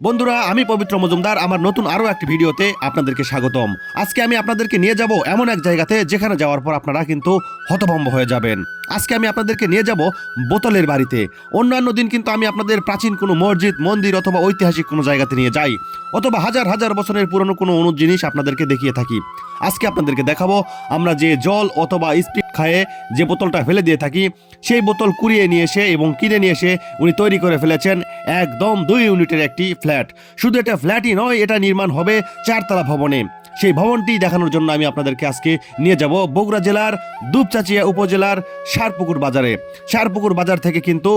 বন্ধুরা, আমি পবিত্র মজুমদার আমার নতুন আরো একটি ভিডিওতে আপনাদেরকে স্বাগতম। আজকে আমি আপনাদেরকে নিয়ে যাব এমন এক জায়গাতে যেখানে যাওয়ার পর আপনারা কিন্তু হতভম্ব হয়ে যাবেন। আজকে আমি আপনাদেরকে নিয়ে যাব বোতলের বাড়িতে। অন্যান্য দিন কিন্তু আমি আপনাদের প্রাচীন কোনো মসজিদ, মন্দির অথবা ঐতিহাসিক কোনো জায়গাতে নিয়ে যাই, অথবা হাজার হাজার বছরের পুরনো কোনো জিনিস আপনাদেরকে দেখিয়ে থাকি। আজকে আপনাদেরকে দেখাবো আমরা যে জল অথবা স্পিরিট খায়ে যে বোতলটা ফেলে দিয়ে থাকি, সেই বোতল কুড়িয়ে নিয়ে এসে এবং কিনে নিয়ে এসে উনি তৈরি করে ফেলেছেন একদম 2 ইউনিটের একটি ফ্ল্যাট। শুধু এটা ফ্ল্যাটই নয়, এটা নির্মাণ হবে 4তলা ভবনে। সেই ভবনটি দেখানোর জন্য আমি আপনাদেরকে আজকে নিয়ে যাব বগুড়া জেলার দুপচাচিয়া উপজেলার সারপুকুর বাজারে। সারপুকুর বাজার থেকে কিন্তু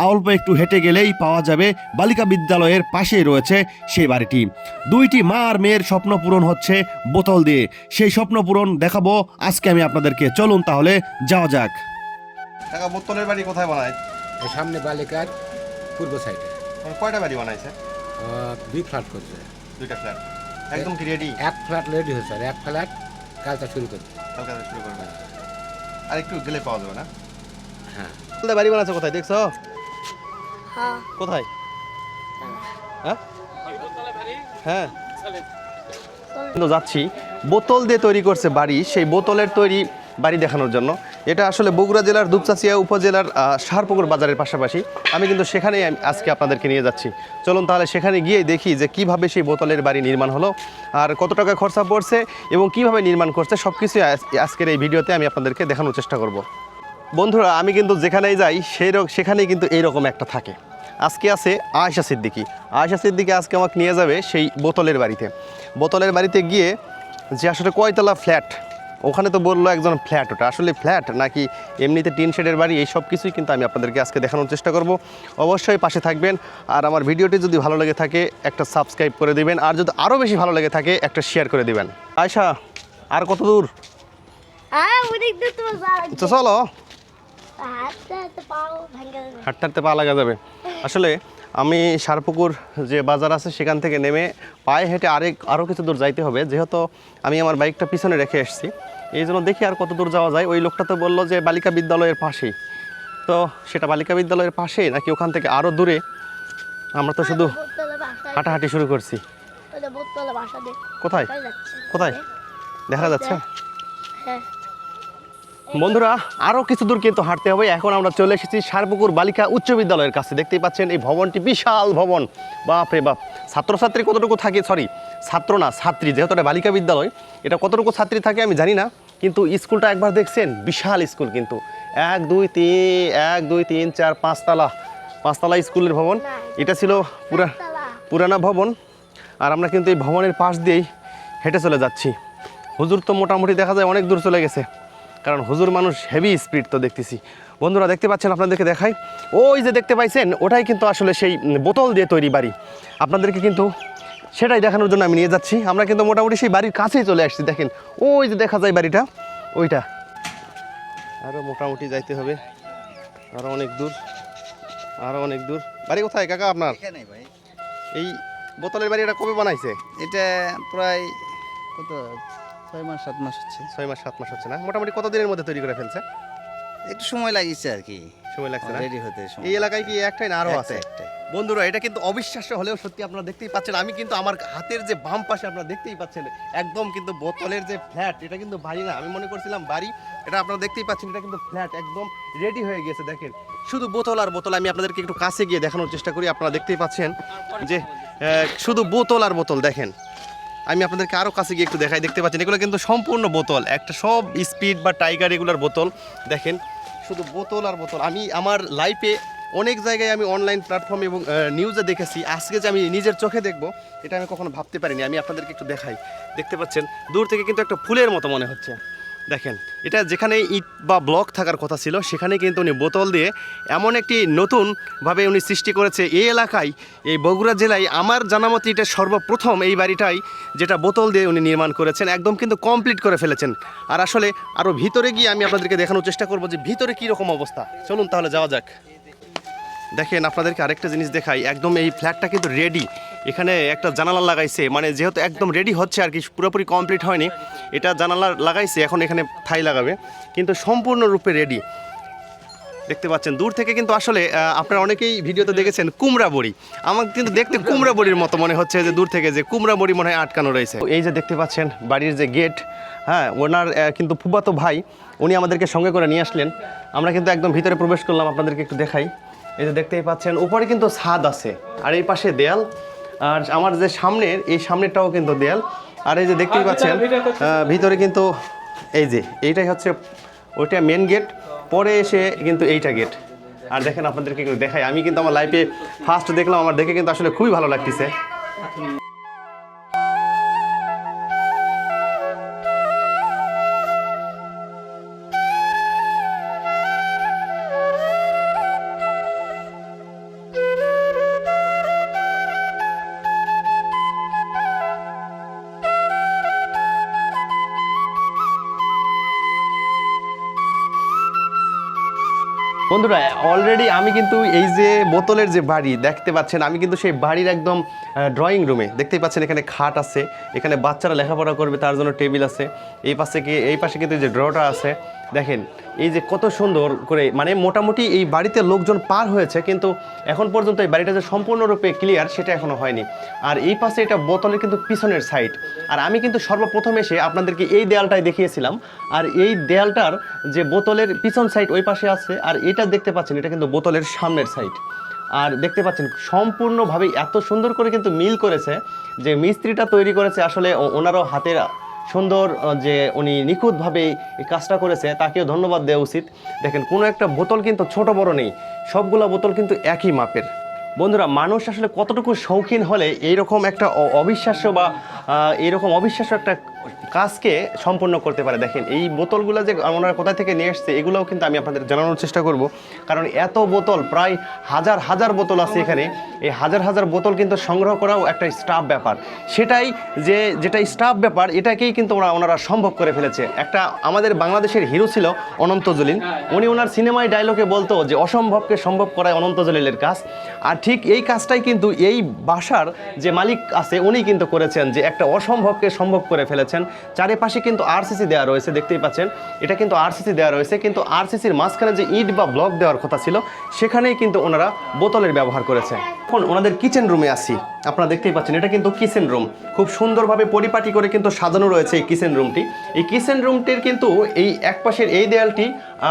অল্প একটু হেঁটে গেলেই পাওয়া যাবে বালিকা বিদ্যালয়ের পাশেই রয়েছে সেই বাড়িটি। দুইটি মা আর মেয়ের স্বপ্ন পূরণ হচ্ছে বোতল দিয়ে। সেই স্বপ্ন পূরণ দেখাবো আজকে আমি আপনাদেরকে। চলুন তাহলে যাওয়া যাক। কাকা, বোতলের বাড়ি কোথায় বানায়? এই সামনে বালিকার পূর্ব সাইডে কয়টা বাড়ি বানাইছে? 2 ফ্ল্যাট করছে। 2টা ফ্ল্যাট একদম কি রেডি? এক ফ্ল্যাট রেডি হয়েছে আর এক ফ্ল্যাট কাজটা শুরু করছে। কালকে শুরু করবে, আর একটু গেলে পাওয়া যাবে না? হ্যাঁ, বোতলের বাড়ি বানাচ্ছে কোথায় দেখছো? হ্যাঁ কোথায়? হ্যাঁ হ্যাঁ কিন্তু যাচ্ছি বোতল দিয়ে তৈরি করছে বাড়ি, সেই বোতলের তৈরি বাড়ি দেখানোর জন্য। এটা আসলে বগুড়া জেলার দুপচাচিয়া উপজেলার সারপুকুর বাজারের পাশাপাশি। আমি কিন্তু সেখানেই আজকে আপনাদেরকে নিয়ে যাচ্ছি। চলুন তাহলে সেখানে গিয়ে দেখি যে কিভাবে সেই বোতলের বাড়ি নির্মাণ হলো, আর কত টাকা খরচা পড়ছে এবং কিভাবে নির্মাণ করছে, সব কিছুই আজকের এই ভিডিওতে আমি আপনাদেরকে দেখানোর চেষ্টা করব। বন্ধুরা, আমি কিন্তু যেখানেই যাই সেখানেই কিন্তু এইরকম একটা থাকে। আজকে আছে আয়েশা সিদ্দিকী। আয়েশা সিদ্দিকী আজকে আমাকে নিয়ে যাবে সেই বোতলের বাড়িতে। বোতলের বাড়িতে গিয়ে যে আসলে কয়তলা ফ্ল্যাট, ওখানে তো বললো একজন ফ্ল্যাট, ওটা আসলে ফ্ল্যাট নাকি এমনিতে টিন শেডের বাড়ি, এই সব কিছুই কিন্তু আমি আপনাদেরকে আজকে দেখানোর চেষ্টা করব। অবশ্যই পাশে থাকবেন, আর আমার ভিডিওটি যদি ভালো লেগে থাকে একটা সাবস্ক্রাইব করে দিবেন, আর যদি আরও বেশি ভালো লেগে থাকে একটা শেয়ার করে দিবেন। আয়েশা, আর কত দূর? অনেক দূর তো তো চলো, হাঁটতে হাঁটতে পাও ভেঙে যাবে। হাঁটতে হাঁটতে পা লাগা যাবে। আসলে আমি সারপুকুর যে বাজার আছে সেখান থেকে নেমে পায়ে হেঁটে আরও কিছু দূর যাইতে হবে, যেহেতু আমি আমার বাইকটা পিছনে রেখে এসেছি। এই জন্য দেখি আর কত দূর যাওয়া যায়। ওই লোকটা তো বললো যে বালিকা বিদ্যালয়ের পাশেই, তো সেটা বালিকা বিদ্যালয়ের পাশেই নাকি ওখান থেকে আরও দূরে? আমরা তো শুধু হাঁটাহাঁটি শুরু করছি। বোতলে বাসা দেখ কোথায় কোথায় দেখা যাচ্ছে? হ্যাঁ, বন্ধুরা, আরও কিছু দূর কিন্তু হাঁটতে হবে। এখন আমরা চলে এসেছি সারপুকুর বালিকা উচ্চ বিদ্যালয়ের কাছে। দেখতেই পাচ্ছেন এই ভবনটি বিশাল ভবন। বাপ রে বাপ, ছাত্রছাত্রী কতটুকু থাকে, সরি ছাত্র না ছাত্রী, যেহেতু এটা বালিকা বিদ্যালয়, এটা কতটুকু ছাত্রী থাকে আমি জানি না, কিন্তু স্কুলটা একবার দেখছেন, বিশাল স্কুল কিন্তু। 1 2 3 4 5তলা স্কুলের ভবন। এটা ছিল পুরানা ভবন, আর আমরা কিন্তু এই ভবনের পাশ দিয়েই হেঁটে চলে যাচ্ছি। হুজুর তো মোটামুটি দেখা যায় অনেক দূর চলে গেছে, কারণ হুজুর মানুষ হেভি স্পিড তো দেখতেছি। বন্ধুরা দেখতে পাচ্ছেন, আপনাদেরকে দেখাই, ওই যে দেখতে পাইছেন ওটাই কিন্তু আসলে সেই বোতল দিয়ে তৈরি বাড়ি। আপনাদেরকে কিন্তু সেটাই দেখানোর জন্য আমি নিয়ে যাচ্ছি। আমরা কিন্তু মোটামুটি সেই বাড়ির কাছেই চলে আসছি। দেখেন ওই যে দেখা যায় বাড়িটা, ওইটা। আরও মোটামুটি যাইতে হবে, আরও অনেক দূর, আরও অনেক দূর। বাড়ি কোথায় কাকা আপনার? এখানে ভাই, এই বোতলের বাড়ি এটা কবে বানাইছে? এটা প্রায় কত 6 মাস 7 মাস হচ্ছে। 6 মাস 7 মাস হচ্ছে না? মোটামুটি কত দিনের মধ্যে তৈরি করে ফেলছে? একটু সময় লাগিয়েছে আর কি, সময় লাগছে না? রেডি হতে সময় এই এলাকায় কি একটাই না আরও আছে? একটাই। বন্ধুরা, এটা কিন্তু অবিশ্বাস্য হলেও সত্যি, আপনারা দেখতেই পাচ্ছেন। আমি কিন্তু আমার হাতের যে বাম পাশে আপনারা দেখতেই পাচ্ছেন একদম কিন্তু বোতলের যে ফ্ল্যাট, এটা কিন্তু বাড়ি না, আমি মনে করছিলাম বাড়ি। এটা আপনারা দেখতেই পাচ্ছেন, এটা কিন্তু ফ্ল্যাট একদম রেডি হয়ে গেছে। দেখেন শুধু বোতল আর বোতল। আমি আপনাদেরকে একটু কাছে গিয়ে দেখানোর চেষ্টা করি। আপনারা দেখতেই পাচ্ছেন যে শুধু বোতল আর বোতল। দেখেন আমি আপনাদেরকে আরও কাছে গিয়ে একটু দেখাই। দেখতে পাচ্ছেন এগুলো কিন্তু সম্পূর্ণ বোতল, একটা সব স্পিড বা টাইগার এগুলোর বোতল। দেখেন শুধু বোতল আর বোতল। আমি আমার লাইফে অনেক জায়গায় আমি অনলাইন প্ল্যাটফর্ম এবং নিউজে দেখেছি, আজকে যে আমি নিজের চোখে দেখব এটা আমি কখনো ভাবতে পারিনি। আমি আপনাদেরকে একটু দেখাই। দেখতে পাচ্ছেন দূর থেকে কিন্তু একটা ফুলের মতো মনে হচ্ছে। দেখেন এটা যেখানে ইট বা ব্লক থাকার কথা ছিল, সেখানে কিন্তু উনি বোতল দিয়ে এমন একটি নতুনভাবে উনি সৃষ্টি করেছে। এই এলাকায়, এই বগুড়া জেলায় আমার জানা মতে এটা সর্বপ্রথম এই বাড়িটাই যেটা বোতল দিয়ে উনি নির্মাণ করেছেন, একদম কিন্তু কমপ্লিট করে ফেলেছেন। আর আসলে আরও ভিতরে গিয়ে আমি আপনাদেরকে দেখানোর চেষ্টা করব যে ভিতরে কীরকম অবস্থা। চলুন তাহলে যাওয়া যাক। দেখেন আপনাদেরকে আরেকটা জিনিস দেখাই, একদম এই ফ্ল্যাটটা কিন্তু রেডি। এখানে একটা জানালা লাগাইছে, মানে যেহেতু একদম রেডি হচ্ছে আর কি, পুরোপুরি কমপ্লিট হয়নি। এটা জানালা লাগাইছে, এখন এখানে থাই লাগাবে, কিন্তু সম্পূর্ণরূপে রেডি। দেখতে পাচ্ছেন দূর থেকে কিন্তু আসলে আপনারা অনেকেই ভিডিওতে দেখেছেন কুমড়া বড়ি। আমার কিন্তু দেখতে কুমড়া বড়ির মতো মনে হচ্ছে যে দূর থেকে যে কুমড়া বড়ি মনে হয় আটকানো রয়েছে। এই যে দেখতে পাচ্ছেন বাড়ির যে গেট, হ্যাঁ ওনার কিন্তু ফুফাতো ভাই উনি আমাদেরকে সঙ্গে করে নিয়ে আসলেন। আমরা কিন্তু একদম ভিতরে প্রবেশ করলাম, আপনাদেরকে একটু দেখাই। এই যে দেখতেই পাচ্ছেন উপরে কিন্তু ছাদ আছে, আর এই পাশে দেয়াল, আর আমার যে সামনের এই সামনেরটাও কিন্তু দেয়াল। আর এই যে দেখতেই পাচ্ছেন ভিতরে কিন্তু এই যে এইটাই হচ্ছে ওইটা মেন গেট, পরে এসে কিন্তু এইটা গেট। আর দেখেন আপনাদেরকে একটু দেখাই, আমি কিন্তু আমার লাইফে ফার্স্ট দেখলাম, আমার দেখে কিন্তু আসলে খুবই ভালো লাগতেছে। বন্ধুরা অলরেডি আমি কিন্তু এই যে বোতলের যে বাড়ি দেখতে পাচ্ছেন, আমি কিন্তু সেই বাড়ির একদম ড্রয়িং রুমে দেখতেই পাচ্ছেন। এখানে খাট আছে, এখানে বাচ্চারা লেখাপড়া করবে তার জন্য টেবিল আছে। এই পাশে কিন্তু যে ড্রটা আছে দেখেন, এই যে কত সুন্দর করে, মানে মোটামুটি এই বাড়িতে লোকজন পার হয়েছে, কিন্তু এখন পর্যন্ত এই বাড়িটা যে সম্পূর্ণরূপে ক্লিয়ার সেটা এখনো হয়নি। আর এই পাশে এটা বোতলের কিন্তু পিছনের সাইড। আর আমি কিন্তু সর্বপ্রথম এসে আপনাদেরকে এই দেয়ালটাই দেখিয়েছিলাম, আর এই দেয়ালটার যে বোতলের পিছন সাইড ওই পাশে আছে, আর এটা দেখতে পাচ্ছেন এটা কিন্তু বোতলের সামনের সাইড। আর দেখতে পাচ্ছেন সম্পূর্ণভাবে এত সুন্দর করে কিন্তু মিল করেছে, যে মিস্ত্রিটা তৈরি করেছে আসলে ওনারও হাতের সুন্দর, যে উনি নিখুঁতভাবে এই কাজটা করেছে তাকেও ধন্যবাদ দেওয়া উচিত। দেখেন কোনো একটা বোতল কিন্তু ছোট বড় নেই, সবগুলো বোতল কিন্তু একই মাপের। বন্ধুরা মানুষ আসলে কতটুকু শৌখিন হলে এইরকম একটা অবিশ্বাস্য বা এইরকম অবিশ্বাস্য একটা কাজকে সম্পূর্ণ করতে পারে। দেখেন এই বোতলগুলো যে আমরা কোথা থেকে নিয়ে এসছে এগুলোও কিন্তু আমি আপনাদের জানানোর চেষ্টা করব, কারণ এত বোতল, প্রায় হাজার হাজার বোতল আছে এখানে। এই হাজার হাজার বোতল কিন্তু সংগ্রহ করাও একটা স্টাফ ব্যাপার, সেটাই যেটা স্টাফ ব্যাপার এটাকেই কিন্তু ওনারা সম্ভব করে ফেলেছে। একটা আমাদের বাংলাদেশের হিরো ছিল অনন্ত জলিল, উনি ওনার সিনেমায় ডায়লগে বলতো যে অসম্ভবকে সম্ভব করায় অনন্ত জলিলের কাজ। আর ঠিক এই কাজটাই কিন্তু এই বাসার যে মালিক আছে উনি কিন্তু করেছেন, যে একটা অসম্ভবকে সম্ভব করে ফেলেছেন। চারিপাশে কিন্তু আরসিসি দেওয়া রয়েছে, দেখতেই পাচ্ছেন এটা কিন্তু আরসিসি দেওয়া রয়েছে, কিন্তু আরসিসির মাঝখানে যে ইট বা ব্লক দেওয়ার কথা ছিল সেখানেই কিন্তু ওনারা বোতলের ব্যবহার করেছে। এখন ওনাদের কিচেন রুমে আসি, আপনারা দেখতেই পাচ্ছেন এটা কিন্তু কিচেন রুম, খুব সুন্দরভাবে পরিপাটি করে কিন্তু সাজানো রয়েছে এই কিচেন রুমটি। এই কিচেন রুমটির কিন্তু এই এক পাশের এই দেয়ালটি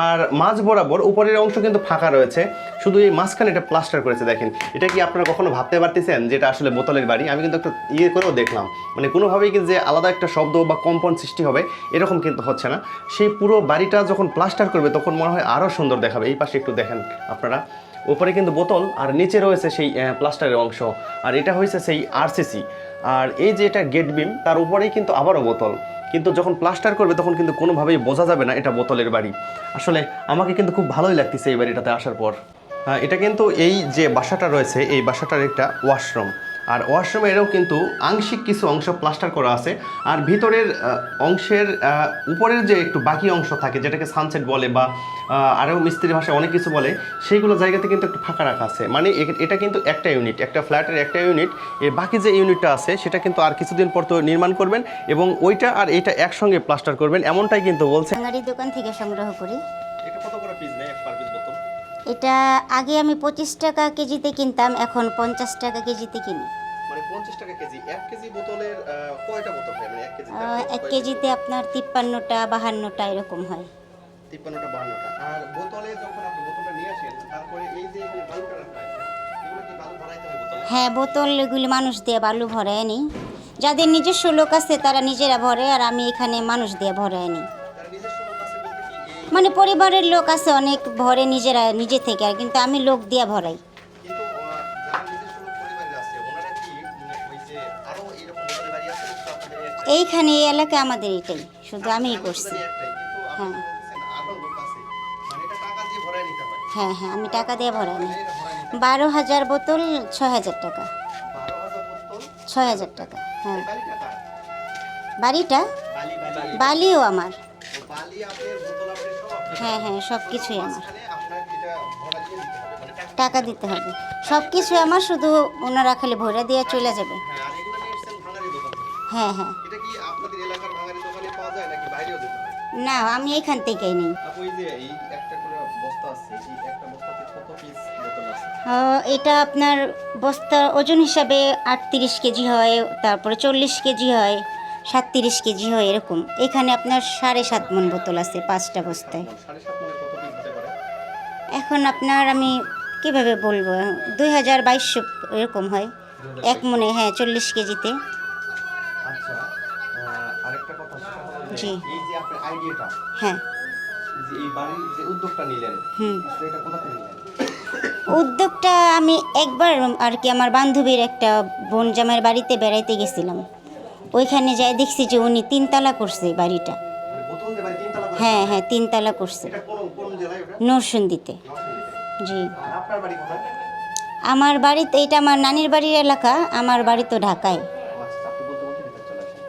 আর মাঝ বরাবর উপরের অংশ কিন্তু ফাঁকা রয়েছে, শুধু এই মাঝখানে এটা প্লাস্টার করেছে। দেখেন এটা কি আপনারা কখনো ভাবতে পারতেছেন যে এটা আসলে বোতলের বাড়ি? আমি কিন্তু একটু করেও দেখলাম, মানে কোনোভাবেই কিন্তু যে আলাদা একটা শব্দ বা কম্পন সৃষ্টি হবে এরকম কিন্তু হচ্ছে না। সেই পুরো বাড়িটা যখন প্লাস্টার করবে তখন মনে হয় আরও সুন্দর দেখাবে। এই পাশে একটু দেখেন আপনারা, উপরে কিন্তু বোতল আর নিচে রয়েছে সেই প্লাস্টারের অংশ, আর এটা হয়েছে সেই আরসিসি। আর এই যে এটা গেট বিম তার উপরেই কিন্তু আবারও বোতল, কিন্তু যখন প্লাস্টার করবে তখন কিন্তু কোনোভাবেই বোঝা যাবে না এটা বোতলের বাড়ি। আসলে আমাকে কিন্তু খুব ভালোই লাগতেছে এই বাড়িটাতে আসার পর। এটা কিন্তু এই যে বাসাটা রয়েছে এই বাসাটার একটা ওয়াশরুম, আর ওয়াশরুমেরও কিন্তু আংশিক কিছু অংশ প্লাস্টার করা আছে, আর ভিতরের অংশের উপরের যে একটু বাকি অংশ থাকে যেটাকে সানসেট বলে বা আরও মিস্ত্রি ভাষায় অনেক কিছু বলে, সেইগুলো জায়গাতে কিন্তু একটু ফাঁকা রাখা আছে। মানে এটা কিন্তু একটা ইউনিট, একটা ফ্ল্যাটের একটা ইউনিট, এর বাকি যে ইউনিটটা আছে সেটা কিন্তু আর কিছুদিন পর তো নির্মাণ করবেন এবং ওইটা আর এইটা একসঙ্গে প্লাস্টার করবেন, এমনটাই কিন্তু বলছে। বাঙালি দোকান থেকে সংগ্রহ করি। এটা কত করে পিস নেয় এক পার পিস বোতল? এটা আগে আমি 25 টাকা কেজিতে কিনতাম, এখন 50 টাকা কেজিতে কিনি। মানে 50 টাকা কেজি। 1 কেজি বোতলের কয়টা বোতল হয়? মানে 1 কেজি 1 কেজিতে আপনার 53টা 52টা এরকম হয়। 53টা 52টা। আর বোতলে যখন আপনি বোতলটা নিয়ে আসেন তারপরে এই যে এখানে বালুটা রাখা আছে এগুলো কি বালু ভরাইতে হয় বোতলে? হ্যাঁ, বোতল এগুলি মানুষ দিয়ে বালু ভরায় নিই। যাদের নিজস্ব লোক আছে তারা নিজেরা ভরে, আর আমি এখানে মানুষ দিয়ে ভরায় নিই। তার নিজস্ব লোক আছে বলতে কি এই মানে পরিবারের লোক আছে অনেক, ভরে নিজে থেকে, আর কিন্তু আমি লোক দিয়ে ভরাই। কিন্তু যারা নিজস্ব লোক পরিবারের আছে ওনারা কি ওই যে আরো এরকম বোতলের বাড়ি আছে তো আপনাদের এইখানে এই এলাকায় আমাদের এটাই, শুধু আমিই করছি। একটাই, কিন্তু আপনি বলতেছেন আরো লোক আছে, মানে এটা টাকা দিয়ে ভরায় নিতে হয়। হ্যাঁ হ্যাঁ, আমি টাকা দিয়ে ভরাই নিই। এটা ভরায় নিতে 12,000 বোতল 6,000 টাকা। 12,000 বোতল 6,000 টাকা। হ্যাঁ, বালি টাকা বাড়িটা বালি বালিও আমার। বালি আপনার বোতল আপনার সব হ্যাঁ হ্যাঁ, সব কিছুই আমার। এখানে আপনার এটা ভরা দিয়ে দিতে হবে, মানে টাকা দিতে হবে, সব কিছু আমার, শুধু ওনারা খালি ভরে দিয়ে চলে যাবে। হ্যাঁ। আর এগুলো নিয়ে এসেছেন ভাঙারি দোকান থেকে। হ্যাঁ হ্যাঁ, এটা কি আপনাদের এলাকার ভাঙারি দোকানে পাওয়া যায় নাকি বাইরেও যেতে হয়? না আমি এখান থেকেই নিই। আপু এই যে এই একটা করে বস্তা আছে, এই একটা বস্তাতে কত পিস বোতল আছে? এটা আপনার বস্তা ওজন হিসাবে 38 কেজি হয়, তারপরে 40 কেজি হয়, 37 কেজি হয়, এরকম। এখানে আপনার 7.5 মণ বোতল আছে 5টা বস্তায়। 7.5 মণে কত পিস হতে পারে? এখন আপনার আমি কিভাবে বলবো, 2200 এরকম হয় 1 মণে, হ্যাঁ 40 কেজিতে। আচ্ছা, আরেকটা কথা সেটা হলো যে জি। এই যে আপনার আইডিয়াটা, হ্যাঁ। যে এই বাড়ির যে উদ্যোগটা নিলেন, হুম। আসলে এটা কোথা থেকে নিলেন? উদ্যোগটা আমি একবার আর কি আমার বান্ধবীর একটা বোন জামাইয়ের বাড়িতে বেড়াইতে গেছিলাম, ওইখানে যাই দেখছি যে উনি 3 তালা করছে বাড়িটা। মানে বোতল দিয়ে বাড়ি 3 তলা করে? হ্যাঁ হ্যাঁ 3 তালা করছে, এটা কোন কোন জেলায় ওটা? নরসিংদীতে। নরসিংদীতে। জি। আর আপনার বাড়ি কোথায়? আমার বাড়িতে, এটা আমার নানির বাড়ির এলাকা, আমার বাড়ি তো ঢাকায়। আচ্ছা, আপনি বলতে বলতে ভিতরে চলে আসেন।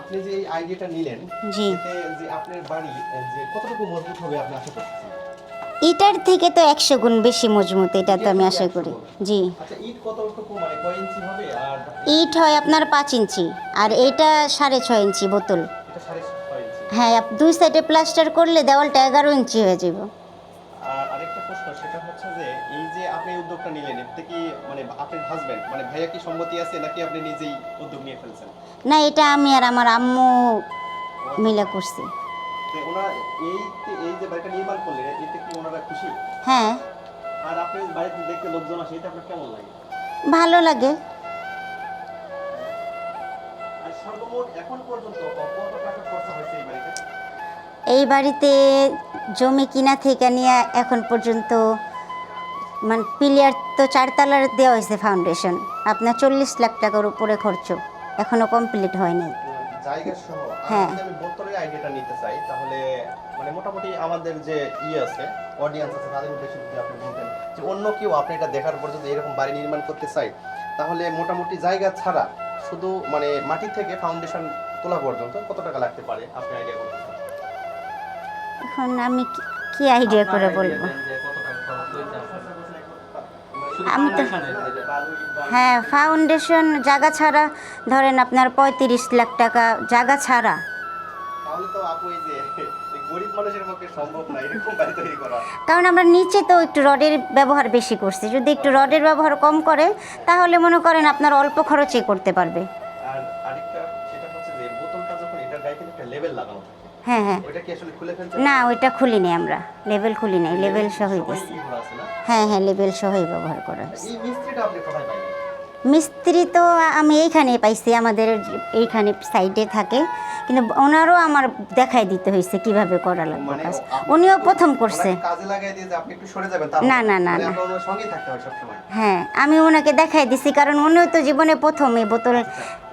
আপনি যে এই আইডিয়াটা নিলেন, জি। এতে যে আপনার বাড়ি যে কতটুকু মজবুত হবে আপনি আশা করতেছেন? ইটার থেকে তো 100 গুণ বেশি মজবুত, এটা তো আমি আশা করি। জি। আচ্ছা, ইট কতটুকু মানে কয় ইঞ্চি হবে? আর ইট হয় আপনার 5 ইঞ্চি, আর এইটা 6.5 ইঞ্চি বোতল। এটা 6.5 ইঞ্চি। হ্যাঁ, দুই সাইডে প্লাস্টার করলে দেওয়ালটা 11 ইঞ্চি হয়ে যাবে। আর আরেকটা প্রশ্ন, সেটা হচ্ছে যে এই যে আপনি এই উদ্যোগটা নিলেন, এতে কি মানে আপনার হাজবেন্ড মানে ভাইয়া কি সম্মতি আছে, নাকি আপনি নিজেই উদ্যোগ নিয়ে ফেলছেন? না, এটা আমি আর আমার আম্মু মিলে করছি। তো ওনারা এই যে বাড়িটা নির্মাণ করলেন, এতে কি ওনারা খুশি? হ্যাঁ, আর আপনি বাড়িতে দেখতে লোকজন আসে, এটা আপনার কেমন লাগে? ভালো লাগে। আর সর্বমোট এখন পর্যন্ত কত টাকা খরচা হয়েছে এই বাড়িতে? এই বাড়িতে জমি কিনা থেকে নিয়ে এখন পর্যন্ত মানে পিলিয়ার তো 4 তালার দেওয়া হয়েছে ফাউন্ডেশন, আপনার 40 লাখ টাকার উপরে খরচ, এখনো কমপ্লিট হয়নি। জায়গা সহ হ্যাঁ। আমি বোতলের আইডিয়াটা নিতে চাই, তাহলে মানে মোটামুটি আমাদের যে আছে অডিয়েন্স আছে, তাদের উদ্দেশ্যে যদি আপনি বলতেন যে অন্য কেউ আপনি এটা দেখার পর যদি এরকম বাড়ি নির্মাণ করতে চাই, তাহলে মোটামুটি জায়গা ছাড়া শুধু মানে মাটি থেকে ফাউন্ডেশন তোলা পর্যন্ত কত টাকা লাগতে পারে আপনি আইডিয়া করতে চান? এখন আমি কি আইডিয়া করে বলবো। আমি তো হ্যাঁ, ফাউন্ডেশন জায়গা ছাড়া ধরেন আপনার 35 লাখ টাকা জায়গা ছাড়া। তাহলে তো আপু এই যে এই গরিব মানুষের পক্ষে সম্ভব না এরকম বাড়ি তৈরি করা। কারণ আমরা নিচে তো একটু রডের ব্যবহার বেশি করছি, যদি একটু রডের ব্যবহার কম করে তাহলে মনে করেন আপনার অল্প খরচেই করতে পারবে। আর আরেকটা সেটা হচ্ছে যে বোতলটা যখন এটার গায়ে কিন্তু একটা লেবেল লাগানো থাকে, হ্যাঁ হ্যাঁ। ওইটা কি আসলে খুলে ফেলতে? না, ওইটা খুলিনি আমরা, লেবেল খুলি নাই, লেবেল সহই দিচ্ছি। আছে না? হ্যাঁ হ্যাঁ, লেবেল সহই ব্যবহার করা হয়েছে। এই মিস্ত্রিটা আপনি কোথায় পাইলেন? মিস্ত্রি তো আমি এইখানে পাইছি, আমাদের এইখানে সাইডে থাকে, কিন্তু ওনারও আমার দেখাই দিতে হয়েছে কিভাবে করা লাগবে কাজ। উনিও প্রথম করছে। ওনাকে কাজে লাগাই দিয়ে যে আপনি একটু সরে যাবেন না, না, না, মানে না। আপনার ওনার সঙ্গেই থাকতে হয় সবসময়। হ্যাঁ, আমি ওনাকে দেখাই দিছি, কারণ উনিও তো জীবনে প্রথম এই বোতল।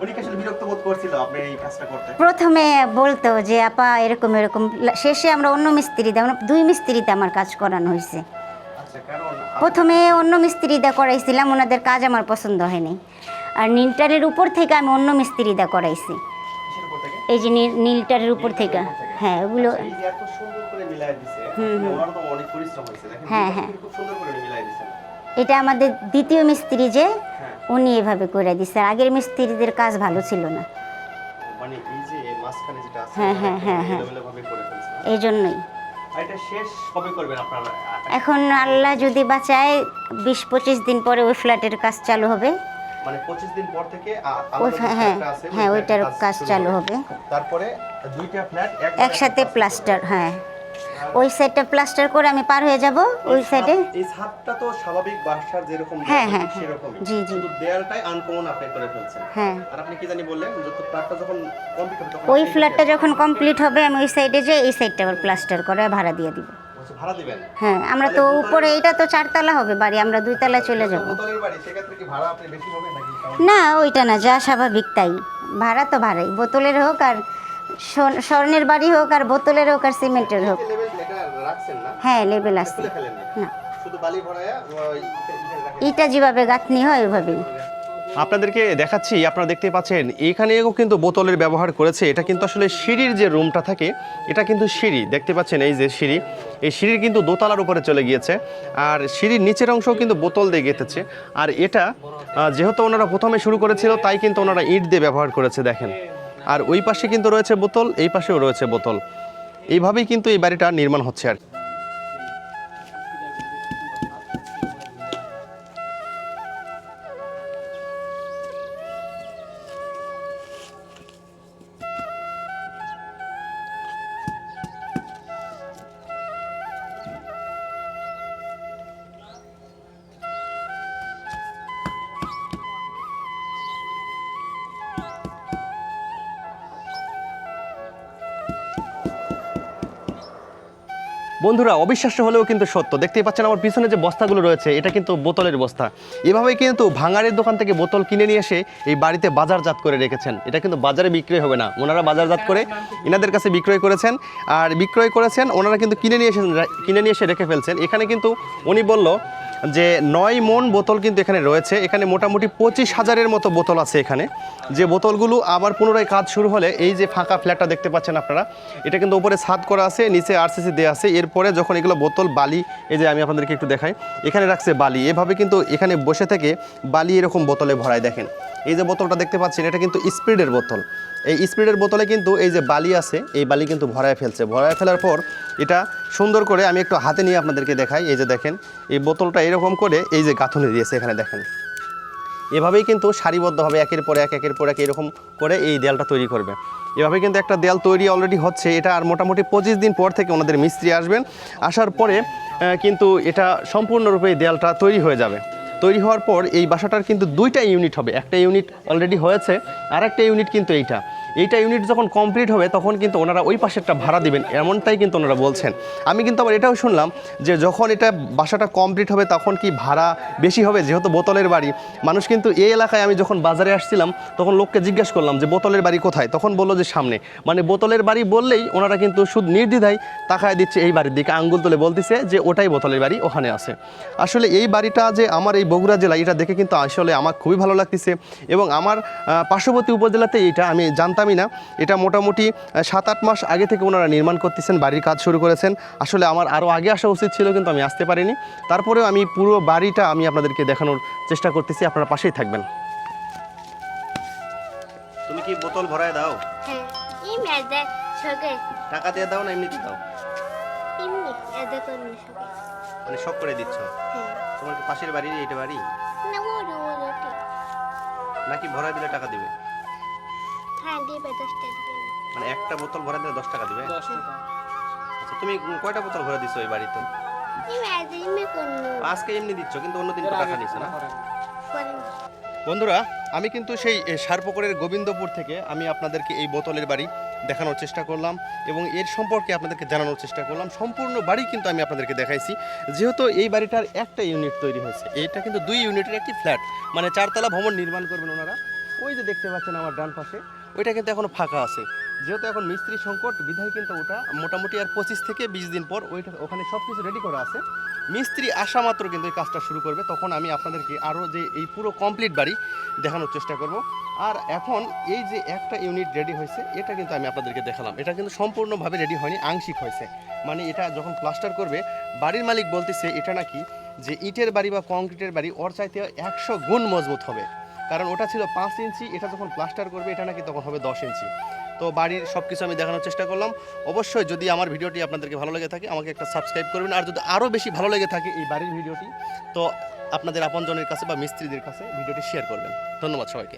উনি কি আসলে বিরক্ত বোধ করছিল আপনি এই কাজটা করতে? প্রথমে বলতো যে আপা এরকম এরকম, শেষে আমরা অন্য মিস্ত্রিতে, আমরা 2 মিস্ত্রিতে আমার কাজ করানো হয়েছে। আচ্ছা, কারণ প্রথমে অন্য মিস্ত্রিদা করাইছিলাম, ওনাদের কাজ আমার পছন্দ হয়নি, আর নীলটারের উপর থেকে আমি অন্য মিস্ত্রিদা করাইছি। কিসের উপর থেকে? এই যে নীলটারের উপর থেকে। হ্যাঁ, ওগুলো আচ্ছা, এই যে এত সুন্দর করে মিলাই দিছে, ওনার তো অনেক পরিশ্রম হয়েছে, দেখেন হ্যাঁ, হ্যাঁ। খুব সুন্দর করে মিলাই দিছেন। এটা আমাদের দ্বিতীয় মিস্ত্রি যে, হ্যাঁ। উনি এভাবে করে দিচ্ছে, আর আগের মিস্ত্রিদের কাজ ভালো ছিল না, মানে এই যে মাঝখানে যেটা আছে হ্যাঁ, হ্যাঁ, হ্যাঁ, হ্যাঁ। এলোমেলোভাবে করে ফেলছে। এই জন্যই। আর এটা শেষ কবে করবেন আপনারা? এখন আল্লাহ যদি বাঁচায় 20-25 দিন পরে ওই ফ্ল্যাটের কাজ চালু হবে। মানে 25 দিন পর থেকে ওই হ্যাঁ হ্যাঁ, ওইটার কাজ চালু হবে। তারপরে দুইটা ফ্ল্যাট একসাথে প্লাস্টার, হ্যাঁ ওই সাইডটা প্লাস্টার করে আমি পার হয়ে যাব ওই সাইডে। এই ছাদটা তো স্বাভাবিক বাসার যেরকম হ্যাঁ, হ্যাঁ, ঠিক সেরকমই। জি, জি। শুধু দেয়ালটাই আনকমন আপনি করে ফেলছেন। হ্যাঁ, আর আপনি কি জানি বললেন যত ফ্ল্যাটটা যখন কমপ্লিট হবে তখন ওই ফ্ল্যাটটা যখন কমপ্লিট হবে আমি ওই সাইডে যে এই সাইডটা আবার প্লাস্টার করে ভাড়া দিয়ে দিব। ভাড়া দিবেন? হ্যাঁ, আমরা তো উপরে, এটা তো 4 তালা হবে বাড়ি, আমরা 2 তালা চলে যাব। বোতলের বাড়ি, সেক্ষেত্রে কি ভাড়া আপনি বেশি হবে নাকি? না, ওইটা না, যা স্বাভাবিক তাই। ভাড়া তো ভাড়াই, বোতলের হোক আর স্বর্ণের বাড়ি হোক আর বোতলের হোক আর সিমেন্টের হোক। লেভেল এটা রাখছেন না? হ্যাঁ, লেবেল আছে। খুলে ফেলেন না, শুধু বালি ভরায়া ইটা যেভাবে গাঁথনি হয় ওইভাবেই। আপনাদেরকে দেখাচ্ছি, আপনারা দেখতে পাচ্ছেন এখানেও কিন্তু বোতলের ব্যবহার করেছে। এটা কিন্তু আসলে সিঁড়ির যে রুমটা থাকে, এটা কিন্তু সিঁড়ি, দেখতে পাচ্ছেন এই যে সিঁড়ি, এই সিঁড়ির কিন্তু দোতলার উপরে চলে গিয়েছে, আর সিঁড়ির নিচের অংশও কিন্তু বোতল দিয়ে গেঁথেছে। আর এটা যেহেতু ওনারা প্রথমে শুরু করেছিল তাই কিন্তু ওনারা ইট দিয়ে ব্যবহার করেছে, দেখেন। আর ওই পাশে কিন্তু রয়েছে বোতল, এই পাশেও রয়েছে বোতল, এইভাবেই কিন্তু এই বাড়িটা নির্মাণ হচ্ছে আর কি। বন্ধুরা অবিশ্বাস্য হলেও কিন্তু সত্য, দেখতেই পাচ্ছেন আমার পিছনে যে বস্তাগুলো রয়েছে এটা কিন্তু বোতলের বস্তা। এভাবেই কিন্তু ভাঙাড়ির দোকান থেকে বোতল কিনে নিয়ে এসে এই বাড়িতে বাজারজাত করে রেখেছেন। এটা কিন্তু বাজারে বিক্রয় হবে না, ওনারা বাজারজাত করে এনাদের কাছে বিক্রয় করেছেন। আর বিক্রয় করেছেন ওনারা কিন্তু কিনে নিয়ে এসে রেখে ফেলছেন। এখানে কিন্তু উনি বলল যে 9 মণ বোতল কিন্তু এখানে রয়েছে। এখানে মোটামুটি 25,000-এর মতো বোতল আছে এখানে, যে বোতলগুলো আবার পুনরায় কাজ শুরু হলে এই যে ফাঁকা ফ্ল্যাটটা দেখতে পাচ্ছেন আপনারা, এটা কিন্তু উপরে ছাদ করা আছে, নিচে আরসিসি দেওয়া আছে। এরপরে যখন এগুলো বোতল বালি, এই যে আমি আপনাদেরকে একটু দেখাই, এখানে রাখছে বালি। এভাবে কিন্তু এখানে বসে থেকে বালি এরকম বোতলে ভরায়। দেখেন এই যে বোতলটা দেখতে পাচ্ছেন এটা কিন্তু স্পিডের বোতল। এই স্পিডের বোতলে কিন্তু এই যে বালি আছে এই বালি কিন্তু ভরায় ফেলছে। ভরায় ফেলার পর এটা সুন্দর করে আমি একটু হাতে নিয়ে আপনাদেরকে দেখাই। এই যে দেখেন এই বোতলটা এরকম করে এই যে গাঁথুনি দিয়েছে এখানে দেখেন। এভাবেই কিন্তু সারিবদ্ধভাবে একের পর এক এরকম করে এই দেয়ালটা তৈরি করবে। এভাবে কিন্তু একটা দেয়াল তৈরি অলরেডি হচ্ছে। এটা আর মোটামুটি 25 দিন পর থেকে ওনাদের মিস্ত্রি আসবেন, আসার পরে কিন্তু এটা সম্পূর্ণরূপে এই দেয়ালটা তৈরি হয়ে যাবে। তৈরি হওয়ার পর এই বাসাটার কিন্তু 2টা ইউনিট হবে। একটা ইউনিট অলরেডি হয়েছে, আর একটা ইউনিট কিন্তু এইটা ইউনিট যখন কমপ্লিট হবে তখন কিন্তু ওনারা ওই পাশেরটা ভাড়া দিবেন, এমনটাই কিন্তু ওনারা বলছেন। আমি কিন্তু আবার এটাও শুনলাম যে যখন এটা বাসাটা কমপ্লিট হবে তখন কি ভাড়া বেশি হবে, যেহেতু বোতলের বাড়ি। মানুষ কিন্তু এই এলাকায়, আমি যখন বাজারে আসছিলাম তখন লোককে জিজ্ঞেস করলাম যে বোতলের বাড়ি কোথায়, তখন বললো যে সামনে। মানে বোতলের বাড়ি বললেই ওনারা কিন্তু শুধু নির্দ্বিধায় তাকায় দিচ্ছে এই বাড়ির দিকে, আঙ্গুল তুলে বলতেছে যে ওটাই বোতলের বাড়ি, ওখানে আছে। আসলে এই বাড়িটা যে আমার এই বগুড়া জেলা, এটা দেখে কিন্তু আসলে আমার খুবই ভালো লাগতেছে। এবং আমার পার্শ্ববর্তী উপজেলাতে এটা আমি জানতামই না। এটা মোটামুটি 7-8 মাস আগে থেকে ওনারা নির্মাণ করতেছেন, বাড়ির কাজ শুরু করেছেন। আসলে আমার আরও আগে আসা উচিত ছিল, কিন্তু আমি আসতে পারিনি। তারপরেও আমি পুরো বাড়িটা আমি আপনাদেরকে দেখানোর চেষ্টা করতেছি, আপনারা পাশেই থাকবেন। তুমি কি বোতল ভরায় দাও? হ্যাঁ এমনি এদের সঙ্গে টাকা দিয়ে দাও না এমনিতে দাও? এমনি এদের করুন সঙ্গে। মানে শখ করে দিচ্ছ? হ্যাঁ তোমার কি পাশের বাড়ি এইটা বাড়ি, না ওর ঠিক। নাকি ভরায় দিলে টাকা দিবে? হ্যাঁ দিবে 10 টাকা দিবে। মানে একটা বোতল ভরায় দিলে 10 টাকা দিবে? আচ্ছা, তুমি কয়টা বোতল ভরে দিছো এই বাড়িতে? এমনি এদের এমনি করুন আজকে এমনি দিচ্ছ, কিন্তু অন্যদিন তো টাকা নিছো না? করেন। বন্ধুরা, আমি কিন্তু সেই সারপুকুরের গোবিন্দপুর থেকে আমি আপনাদেরকে এই বোতলের বাড়ি দেখানোর চেষ্টা করলাম এবং এর সম্পর্কে আপনাদেরকে জানানোর চেষ্টা করলাম। সম্পূর্ণ বাড়ি কিন্তু আমি আপনাদেরকে দেখাইছি। যেহেতু এই বাড়িটার একটা ইউনিট তৈরি হয়েছে, এটা কিন্তু 2 ইউনিটের একটি ফ্ল্যাট, মানে 4তলা ভবন নির্মাণ করবেন ওনারা। ওই যে দেখতে পাচ্ছেন আমার ডান পাশে, ওইটা কিন্তু এখনও ফাঁকা আছে। যেহেতু এখন মিস্ত্রি সংকট বিধায় কিন্তু ওটা মোটামুটি আর 25 থেকে 20 দিন পর ওখানে সব কিছু রেডি করা আছে। মিস্ত্রি আসা মাত্র কিন্তু এই কাজটা শুরু করবে, তখন আমি আপনাদেরকে আরও যে এই পুরো কমপ্লিট বাড়ি দেখানোর চেষ্টা করব। আর এখন এই যে একটা ইউনিট রেডি হয়েছে, এটা কিন্তু আমি আপনাদেরকে দেখালাম। এটা কিন্তু সম্পূর্ণভাবে রেডি হয়নি, আংশিক হয়েছে। মানে এটা যখন প্লাস্টার করবে, বাড়ির মালিক বলতেছে এটা নাকি যে ইটের বাড়ি বা কংক্রিটের বাড়ি ওর চাইতে 100 গুণ মজবুত হবে। কারণ ওটা ছিল 5 ইঞ্চি, এটা যখন প্লাস্টার করবে এটা নাকি তখন হবে 10 ইঞ্চি। তো বাড়ির সব কিছু আমি দেখানোর চেষ্টা করলাম। অবশ্যই যদি আমার ভিডিওটি আপনাদেরকে ভালো লেগে থাকে আমাকে একটা সাবস্ক্রাইব করবেন। আর যদি আরও বেশি ভালো লেগে থাকে এই বাড়ির ভিডিওটি, তো আপনাদের আপনজনের কাছে বা মিস্ত্রিদের কাছে ভিডিওটি শেয়ার করবেন। ধন্যবাদ সবাইকে।